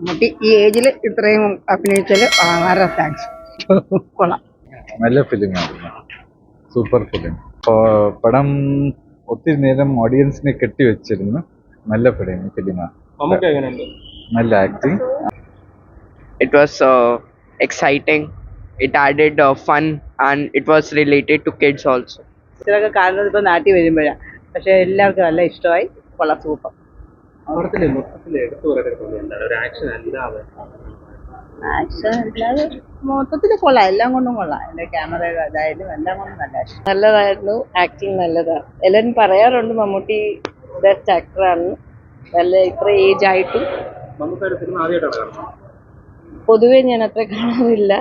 മമ്മൂട്ടി ഈ ഏജിൽ ഇത്രയും അഭിനയിച്ചാല് വളരെ താങ്ക്സ്. കൊള്ളാം. നല്ല ഫിലിമായിരുന്നു, സൂപ്പർ ഫിലിം. പടം ഒത്തിരി നേരം ഓഡിയൻസിനെ കെട്ടിവെച്ചിരുന്നു. നല്ല ഫിലിമാണ്. നല്ല acting. It was exciting. It added fun and it was related to kids also. ഇതൊക്കെ കാണുന്നത് ഇപ്പൊ നാട്ടിൽ വരുമ്പോഴാണ്. പക്ഷെ എല്ലാവർക്കും നല്ല ഇഷ്ടമായി. കൊള്ളാം, സൂപ്പർ. ആക്ഷൻ അല്ലാതെ മൊത്തത്തിൽ കൊള്ളാം, എല്ലാം കൊണ്ടും കൊള്ളാം. എന്റെ ക്യാമറ ഇതായാലും എല്ലാം കൊണ്ടും നല്ലതായിരുന്നു. ആക്ടിങ് നല്ലതാണ്. എല്ലാവരും പറയാറുണ്ട് മമ്മൂട്ടി ബെസ്റ്റ് ആക്ടറാണ്. നല്ല ഇത്ര ഏജ് ആയിട്ടും. പൊതുവെ ഞാൻ അത്ര കാണാറില്ല.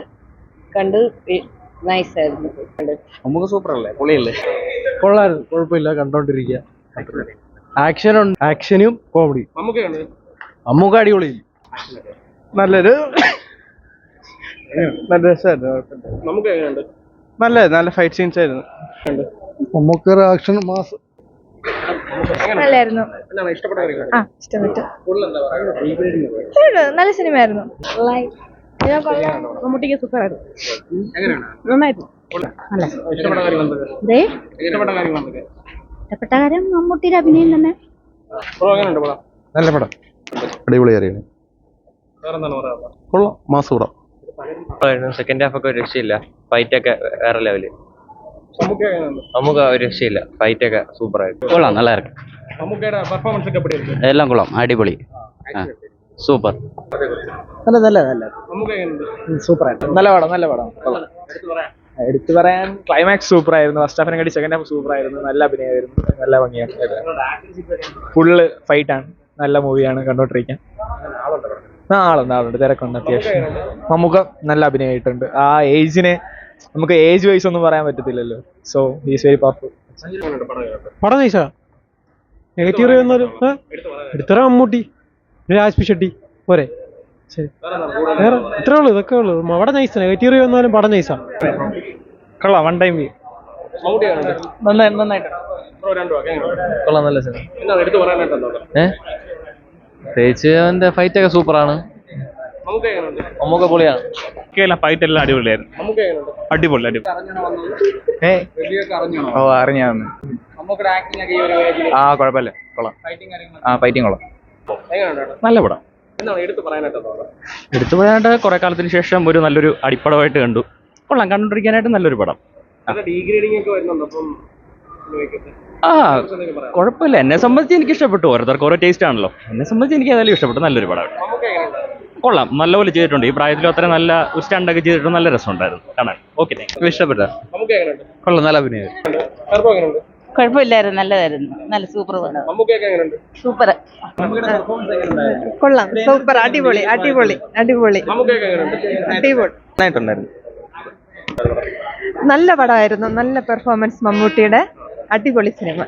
കണ്ട് നൈസായിരുന്നു. നമുക്ക് സൂപ്പറല്ലേ, പൊളിയല്ലേ? കൊള്ളായിരുന്നു, കുഴപ്പമില്ല, കണ്ടോണ്ടിരിക്കുക. ആക്ഷനും കോമഡി. അമ്മൂക്ക അടിപൊളി, നല്ലൊരു നല്ല രസമായിരുന്നു. നല്ല ഫൈറ്റ് സീൻസ് ആയിരുന്നു. നമുക്ക് ആക്ഷൻ മാസ് നല്ലായിരുന്നു. ഇഷ്ടപ്പെട്ടു. നല്ല സിനിമയായിരുന്നു. മമ്മൂട്ടിക്ക് സൂപ്പറായിരുന്നു. നന്നായിരുന്നു. ഇഷ്ടപ്പെട്ട കാര്യം മമ്മൂട്ടിയുടെ അഭിനയം തന്നെ. നല്ല പടം, അടിപൊളി അറിയണേ. കൊള്ളാം, മാസ് കൂടാം. സെക്കൻഡ് ഹാഫ് ഒക്കെ ഒരു രക്ഷയില്ല, ഫൈറ്റ് ഒക്കെ വേറെ ലെവല്. നമുക്ക് ഒരു രക്ഷയില്ല, ഫൈറ്റ് ഒക്കെ സൂപ്പർ ആയിട്ട്. കൊള്ളാം, നല്ലായിരുന്നു. എല്ലാം കൊള്ളാം, അടിപൊളി, സൂപ്പർ. നല്ല സൂപ്പറായിട്ട് നല്ല പടം. എടുത്തു പറയാൻ ക്ലൈമാക്സ് സൂപ്പർ ആയിരുന്നു. ഫസ്റ്റ് ഹാഫിനെ കാട്ടി സെക്കൻഡ് ഹാഫ് സൂപ്പർ ആയിരുന്നു. നല്ല അഭിനയമായിരുന്നു, നല്ല ഭംഗിയാണ്. ഫുള്ള് ഫൈറ്റാണ്, നല്ല മൂവിയാണ്, കണ്ടോണ്ടിരിക്കാൻ. ആളുണ്ട്, തിരക്കുണ്ട് അത്യാവശ്യം. നമുക്ക് നല്ല അഭിനയമായിട്ടുണ്ട്. ആ ഏജിനെ നമുക്ക് ഏജ് വൈസ് ഒന്നും പറയാൻ പറ്റത്തില്ലല്ലോ. So is very powerful. പടം നൈസാ. നെഗറ്റീവ് റിവ്യൂ എടുത്തറ മമ്മൂട്ടി, രാജ്പി ഷെട്ടി പോരെ. ശരി, വേറെ ഇത്രേ ഉള്ളൂ, ഇതൊക്കെ ഉള്ളൂ. പടം നൈസാ. നെഗറ്റീവ് റിവ്യൂ വന്നാലും പടം നൈസാ. കൊള്ളാം, വൺ ടൈം നന്നായിട്ട് കൊള്ളാം. നല്ല സിനിമ. പ്രത്യേകിച്ച് അവന്റെ ഫൈറ്റ് ഒക്കെ സൂപ്പറാണ്. നമുക്ക് പൊളിയാണ്. ഫൈറ്റ് എല്ലാം അടിപൊളിയായിരുന്നു. അടിപൊളി. അറിഞ്ഞാന്ന്. കുഴപ്പമില്ല, കൊള്ളാം. ഫൈറ്റിംഗ് കൊള്ളാം. നല്ല പടം. എടുത്തു പറയാനായിട്ട് കുറെ കാലത്തിന് ശേഷം ഒരു നല്ലൊരു അടിപ്പടമായിട്ട് കണ്ടു. കൊള്ളാം, കണ്ടോണ്ടിരിക്കാനായിട്ട് നല്ലൊരു പടം. കുഴപ്പമില്ല. എന്നെ സംബന്ധിച്ച് എനിക്ക് ഇഷ്ടപ്പെട്ടു. ഓരോരുത്തർക്ക് ഓരോ ടേസ്റ്റ് ആണല്ലോ. എന്നെ സംബന്ധിച്ച് എനിക്ക് ഏതായാലും ഇഷ്ടപ്പെട്ടു. നല്ലൊരു പടം. കൊള്ളാം, നല്ലപോലെ ചെയ്തിട്ടുണ്ട്. ഈ പ്രായത്തിലും അത്ര നല്ല ഒരു സ്റ്റണ്ടൊക്കെ ചെയ്തിട്ട് നല്ല രസമുണ്ടായിരുന്നു കാണാൻ. ഓക്കെ, ഇഷ്ടപ്പെട്ട. കൊള്ളാം, നല്ല അഭിനയം. കുഴപ്പമില്ലായിരുന്നു, നല്ലതായിരുന്നു. നല്ല സൂപ്പർ പടം. സൂപ്പർ, കൊള്ളാം, സൂപ്പർ, അടിപൊളി. നന്നായിട്ടുണ്ടായിരുന്നു. നല്ല പടമായിരുന്നു. നല്ല പെർഫോമൻസ് മമ്മൂട്ടിയുടെ. അടിപൊളി സിനിമ.